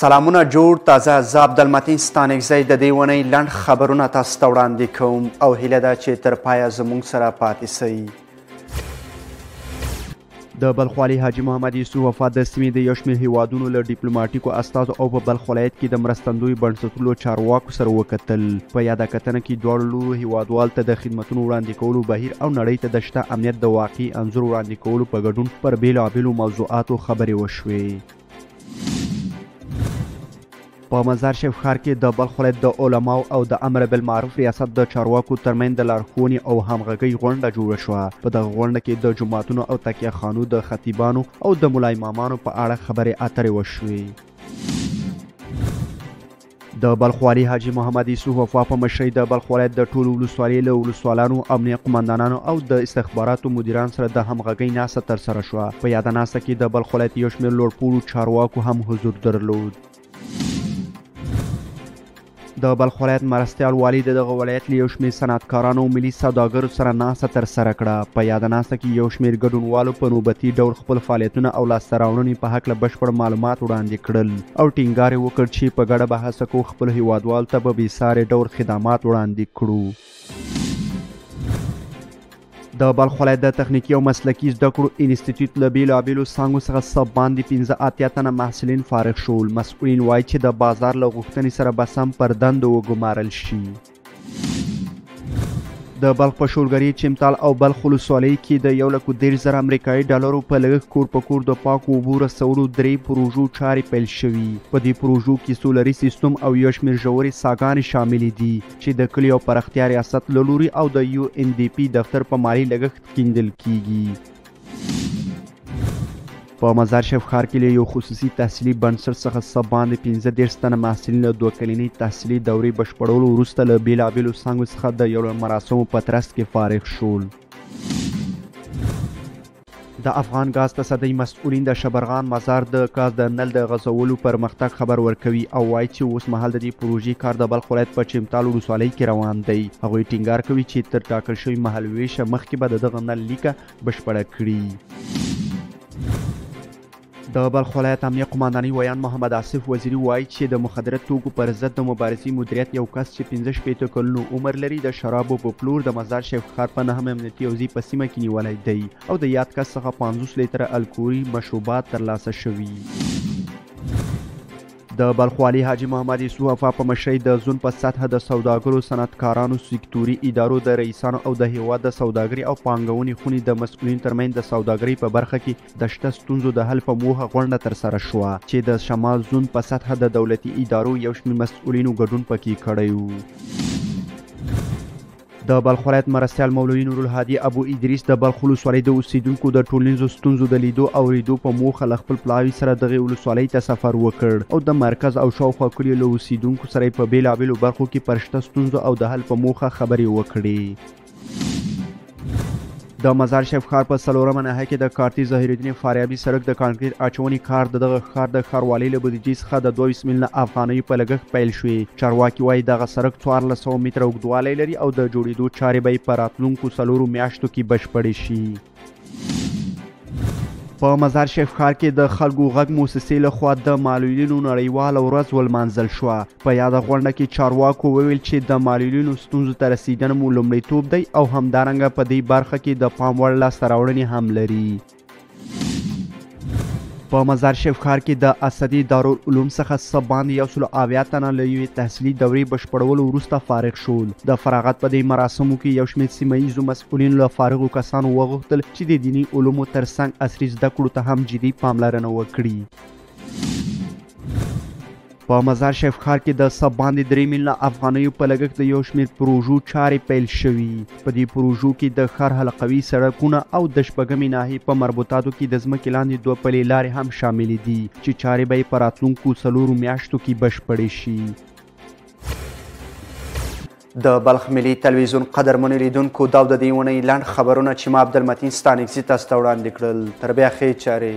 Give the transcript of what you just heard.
سلامونه جوړ تازه زه عبدالمتین ستانکزی د دې اونۍ لنډ خبرونه تاسو ته وړاندې کوم او هیله ده چې تر پایه زموږ سره پاتې سئ. د بلخ والي حاجي محمد یوسف وفا د سیمې د یو شمېر هیوادونو له ډیپلوماټیکو استازو او په بلخ ولایت کې د مرستندوی بنسټونو چارواکو سره وکتل. په یاده کتنه کې دواړو لورو هیوادوالو ته د خدمتونو وړاندې کولو بهیر او نړۍ ته د شته امنیت د واقعي انځور وړاندې کولو په ګډون پر بېلابېلو موضوعاتو خبرې وشوې. په مزار شریف ښار کې د بلخ ولایت د علماو او د امر بالمعروف ریاست د چارواکو ترمنځ د لارښوونې او همغږۍ غونډه جوړه شوه. په دغه غونډه کې د جوماتونو او تکیه خانو د خطیبانو او د ملا امامانو په اړه خبرې اترې وشوې. د بلخ والي حاجي محمد یوسف وفا په مشرۍ د بلخ ولایت د ټولو ولسوالیو له ولسوالانو، امنیه قمندانانو او د استخباراتو مدیران سره د همغږۍ ناسته ترسره شوه. په یاده ناسته کې د بلخ ولایت یو شمېر لوړپوړو چارواکو هم حضور درلود. د بلخ ولایت مرستیال والي دغه ولایت له یو شمېر صنعتکارانو او ملي سوداګرو سره ناسته ترسره کړه. په یاده ناسته کې یو شمېر ګډونوالو په نوبتي ډول خپل فعالیتونه او لاسته راوړنې په هکله بشپړ معلومات وړاندې کړل او ټینګار یې وکړ چې په ګډه به هڅه کوو خپلو هیوادوالو ته په بېساري ډول خدمات وړاندې کړو. د بلخ ولایت د تخنیکي او مسلکي زده کړو انسټیټیوټ له بېلابېلو څانګو څخه څه باندې 15 تنه محصلین فارغ شول. مسؤلین وایي چې د بازار له غوښتنې سره به سم پر دندو وګمارل شي. د بلخ په شولګرې، چمتال او بلخ ولسوالۍ کې د 1,10,000 امریکایي ډالرو په لګښت کور په کور د پاکو اوبو رسولو 3 پروژو چارې پیل شوي. په دې پروژو کې سولري سیستم او یو شمېر ژورې څاګانې شاملې دي چې د کلیو پراختیا ریاست له لوري او د UNDP دفتر په مالي لګښت کیندل کیږي. په مزار شریف ښار کې له یو خصوصي تحصیلي بنسټ څخه څه باندې 15 تنه محصلین له 2 کلنۍ تحصیلي دورې بشپړولو وروسته له بېلابېلو څانګو څخه د یو مراسمو په ترڅ کې فارغ شول. د افغان غاز تصدۍ مسؤلین د شبرغان مزار د غاز د نل د غځولو پرمختګ خبر ورکوي او وایي چې اوس مهال د دې پروژې کار د بلخ ولایت په چمتال ولسوالۍ کې روان دی. هغوی ټینګار کوي چې تر ټاکل شوي مهالویشه مخکې به د دغه نل لیکه بشپړه کړي. د بلخ ولایت امنیه قمندانۍ ویان محمد آصف وزیري وایي چې د مخدره توکو پر ضد د مبارزې مدیریت یو کس چې 65 کلونو عمر لري د شرابو په پلور د مزار شریف ښار په 9 امنیتي حوزې په سیمه کې نیولی دی او د یاد کس څخه 50 لیتره الکولي مشروبات ترلاسه شوي. د بلخ والي حاجي محمد یوسف وفا په مشرۍ د زون په سطحه د سوداګرو، صنعتکارانو، سکتوري ادارو د رئیسانو او د هیواد د سوداګرۍ او پانګونې خونې د مسؤلینو ترمنځ د سوداګرۍ په برخه کې د شته ستونزو د حل په موخه غونډه ترسره شوه چې د شمال زون په سطحه د دولتي ادارو یو شمېر مسؤلینو ګډون پکې کړی و. د بلخ ولایت مرستیال مولوي نورالهادي ابو ادریس د بلخ ولسوالۍ د اوسیدونکو د ټولنیزو ستونزو د لیدو او اورېدو په موخه له خپل پلاوي سره دغې ولسوالۍ ته سفر وکړ او د مرکز او شاوخوا کلیو له اوسیدونکو سره یې په بېلابېلو برخو کې پر شته ستونزو او د حل په موخه خبرې وکړې. د مزار شریف ښار په 4مه ناحیه کې د کارتي ظهیرالدین فاریابي سړک د کانکریټ اچونې کار د دغه ښار د ښاروالۍ له بودیجې څخه د 22 میلیونه افغانیو په لګښت پیل شوې. چارواکي وایي دغه سړک 1400 متره اوږدوالی لري او د جوړېدو چارې به یې په راتلونکو 4 میاشتو کې بشپړې شي. په مزار شریف ښار کې د خلکو غږ موسسې لخوا د معلولینو نړیواله ورځ ولمانځل شوه. په یاده غونډه کې چارواکو وویل چې د معلولینو ستونزو ته رسیدنه مو لومړیتوب دی او همدارنګه په دې برخه کې د پام وړ لاسته راوړنې هم لري. په مزار شریف ښار کې د اسدي دارالعلوم څخه څه باندې 170 تنه له یوې تحصیلي دورې بشپړولو وروسته فارغ شول. د فراغت په دې مراسمو کې یو شمېر سیمه ییزو مسؤلینو له فارغو کسانو وغوښتل چې د دیني علومو ترڅنګ عصري زده کړو ته هم جدي پاملرنه وکړي. په مزار شریف ښار کې د څه باندې 3 میلیونه افغانیو په لګښت د یو شمېر پروژو چارې پیل شوي. په دې پروژو کې د ښار حلقوي سړکونه او د 8مې ناحیې په مربوطاتو کې د ځمکې لاندې 2 پلې لارې هم شاملې دي چې چارې به یې په راتلونکو 4 میاشتو کې بشپړې شي. د بلخ ملي تلویزیون قدرمنو لیدونکو دا د دې اونۍ لنډ خبرونه چې ما عبدالمتین ستانکزي تاسو ته وړاندې کړل. تر بیا ښې چارې.